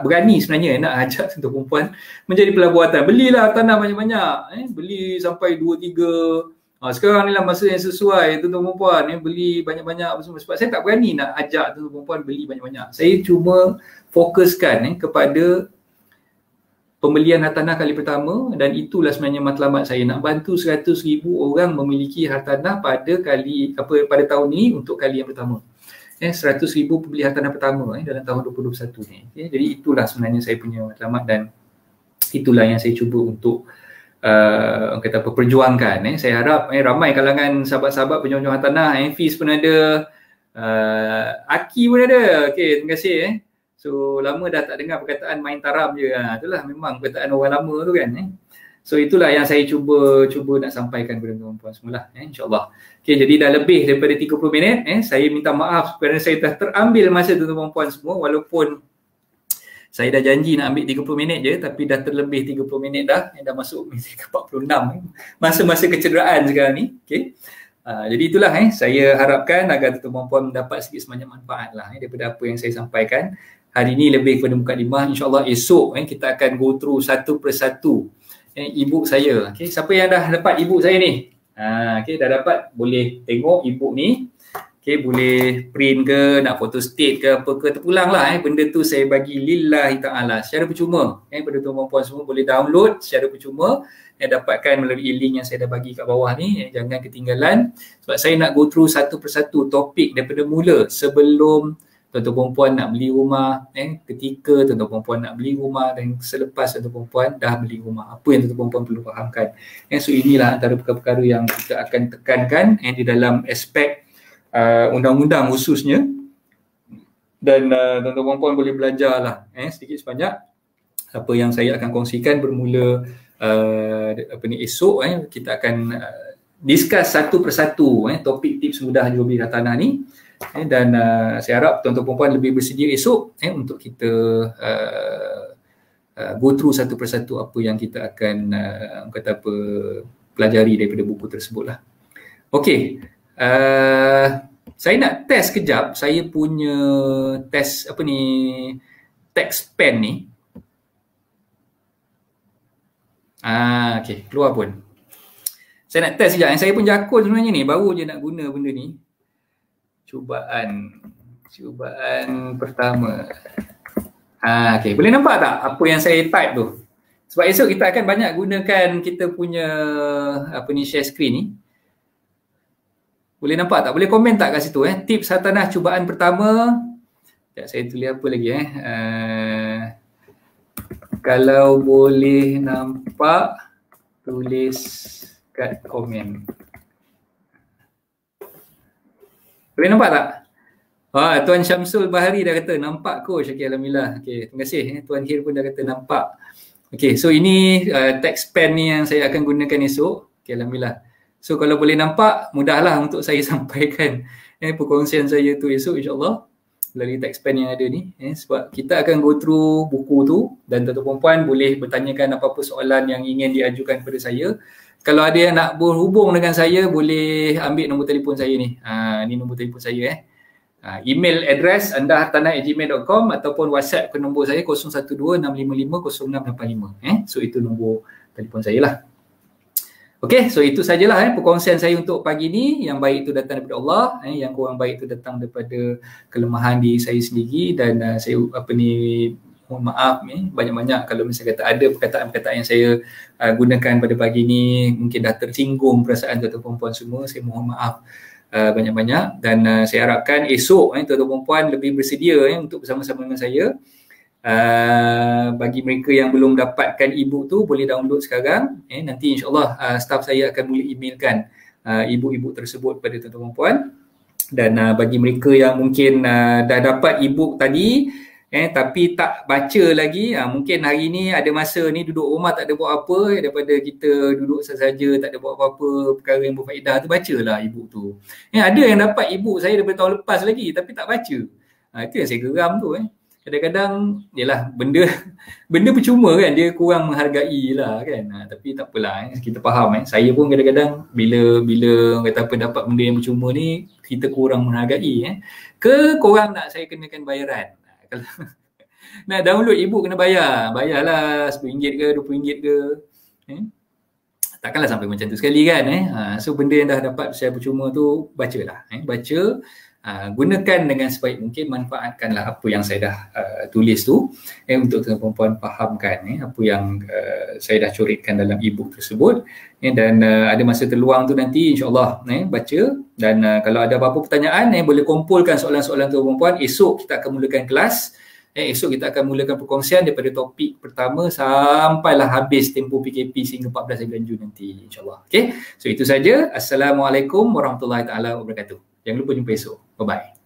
berani sebenarnya nak ajak tuan-tuan perempuan menjadi pelaburan hartanah. Belilah hartanah banyak-banyak, beli sampai 2-3. Sekarang ni lah masa yang sesuai tuan-tuan perempuan beli banyak-banyak. Sebab saya tak berani nak ajak tuan-tuan perempuan beli banyak-banyak. Saya cuma fokuskan kepada pembelian hartanah kali pertama, dan itulah sebenarnya matlamat saya, nak bantu 100,000 orang memiliki hartanah pada tahun ini untuk kali yang pertama. 100,000 pembeli hartanah pertama dalam tahun 2021 ni. Jadi itulah sebenarnya saya punya matlamat, dan itulah yang saya cuba untuk perjuangkan. Saya harap ramai kalangan sahabat-sahabat penjual hartanah, Fiz pun ada, Aki pun ada. Okey, terima kasih. So lama dah tak dengar perkataan main taram je. Itulah memang perkataan orang lama tu kan. So itulah yang saya cuba nak sampaikan kepada tuan-tuan semula, insya-Allah. Okey, jadi dah lebih daripada 30 minit. Saya minta maaf kerana saya dah terambil masa tuan-tuan puan semua, walaupun saya dah janji nak ambil 30 minit je, tapi dah terlebih 30 minit dah masuk minit ke 46. Masa-masa kecederaan sekarang ni. Okey. Jadi itulah saya harapkan agar tuan-tuan puan mendapat sikit sebanyak manfaat lah daripada apa yang saya sampaikan. Hari ini lebih kepada mukadimah, insya-Allah esok kita akan go through satu persatu e-book saya. Okey, siapa yang dah dapat e-book saya ni? Okey, dah dapat, boleh tengok e-book ni. Okey, boleh print ke, nak photo state ke apa ke, terpulang lah. Benda tu saya bagi lillahi ta'ala secara percuma. Pada tuan-tuan puan semua boleh download secara percuma, dapatkan melalui link yang saya dah bagi kat bawah ni. Jangan ketinggalan, sebab saya nak go through satu persatu topik daripada mula sebelum tuan-tuan perempuan nak beli rumah, ketika tuan-tuan perempuan nak beli rumah, dan selepas tuan-tuan perempuan dah beli rumah. Apa yang tuan-tuan perempuan perlu fahamkan. So inilah antara perkara-perkara yang kita akan tekankan di dalam aspek undang-undang khususnya. Dan tuan-tuan perempuan boleh belajar lah sedikit sebanyak apa yang saya akan kongsikan bermula esok. Kita akan discuss satu persatu topik tips mudah jual beli hartanah ni. Dan saya harap tuan-tuan perempuan lebih bersedia esok untuk kita go through satu persatu apa yang kita akan pelajari daripada buku tersebut lah. Okey, saya nak test kejap saya punya test text pen ni. Okey, keluar pun. Saya nak test sekejap. Saya pun jakun sebenarnya ni, baru je nak guna benda ni. Cubaan pertama. Okey, boleh nampak tak apa yang saya type tu? Sebab esok kita akan banyak gunakan kita punya share screen ni. Boleh nampak tak? Boleh komen tak kat situ tips hartanah cubaan pertama. Sekejap, saya tulis apa lagi kalau boleh nampak, tulis kat komen. Boleh nampak tak? Tuan Syamsul Bahari dah kata nampak coach. Okey, alhamdulillah. Okey, terima kasih. Tuan Hir pun dah kata nampak. Okey, so ini text pen ni yang saya akan gunakan esok. Okey, alhamdulillah. So kalau boleh nampak, mudahlah untuk saya sampaikan perkongsian saya tu esok insya-Allah melalui text pen yang ada ni. Sebab kita akan go through buku tu, dan tuan-tuan puan boleh bertanyakan apa-apa soalan yang ingin diajukan kepada saya. Kalau ada yang nak berhubung dengan saya, boleh ambil nombor telefon saya ni. Ni nombor telefon saya email address andahartanah@gmail.com ataupun WhatsApp ke nombor saya 0126550685. So itu nombor telefon saya lah. Okey, so itu sajalah perkongsian saya untuk pagi ni. Yang baik itu datang daripada Allah, yang kurang baik itu datang daripada kelemahan diri saya sendiri, dan saya mohon maaf banyak-banyak kalau misalnya kata ada perkataan-perkataan yang saya gunakan pada pagi ni mungkin dah tersinggung perasaan tuan-tuan perempuan semua. Saya mohon maaf banyak-banyak, dan saya harapkan esok tuan-tuan perempuan lebih bersedia untuk bersama-sama dengan saya. Bagi mereka yang belum dapatkan e-book tu boleh download sekarang. Nanti insyaAllah staff saya akan mula emailkan e-book tersebut pada tuan-tuan perempuan. Dan bagi mereka yang mungkin dah dapat e-book tadi tapi tak baca lagi, mungkin hari ni ada masa ni duduk rumah tak ada buat apa, daripada kita duduk saja tak ada buat apa-apa perkara yang berfaedah tu, bacalah e-book tu. Ada yang dapat e-book saya daripada tahun lepas lagi tapi tak baca. Itu yang saya geram tu. Kadang-kadang yalah, benda percuma kan, dia kurang menghargai lah kan. Tapi tak apalah, kita faham. Saya pun kadang-kadang bila kata apa dapat benda yang percuma ni, kita kurang menghargai. Korang nak saya kenakan bayaran? Kalau nak download e-book kena bayarlah RM10 ke RM20 ke. Takkanlah sampai macam tu sekali kan. So benda yang dah dapat secara percuma tu, bacalah. Baca, gunakan dengan sebaik mungkin, manfaatkanlah apa yang saya dah tulis tu untuk tuan-tuan perempuan fahamkan apa yang saya dah coretkan dalam e-book tersebut. Dan ada masa terluang tu nanti insyaAllah baca, dan kalau ada apa-apa pertanyaan boleh kumpulkan soalan-soalan tuan-tuan perempuan. Esok kita akan mulakan kelas. Esok kita akan mulakan perkongsian daripada topik pertama sampailah habis tempoh PKP sehingga 14 bulan Jun nanti insyaAllah. Okay, so itu saja. Assalamualaikum warahmatullahi taala wabarakatuh. Jangan lupa jumpa esok. Bye-bye.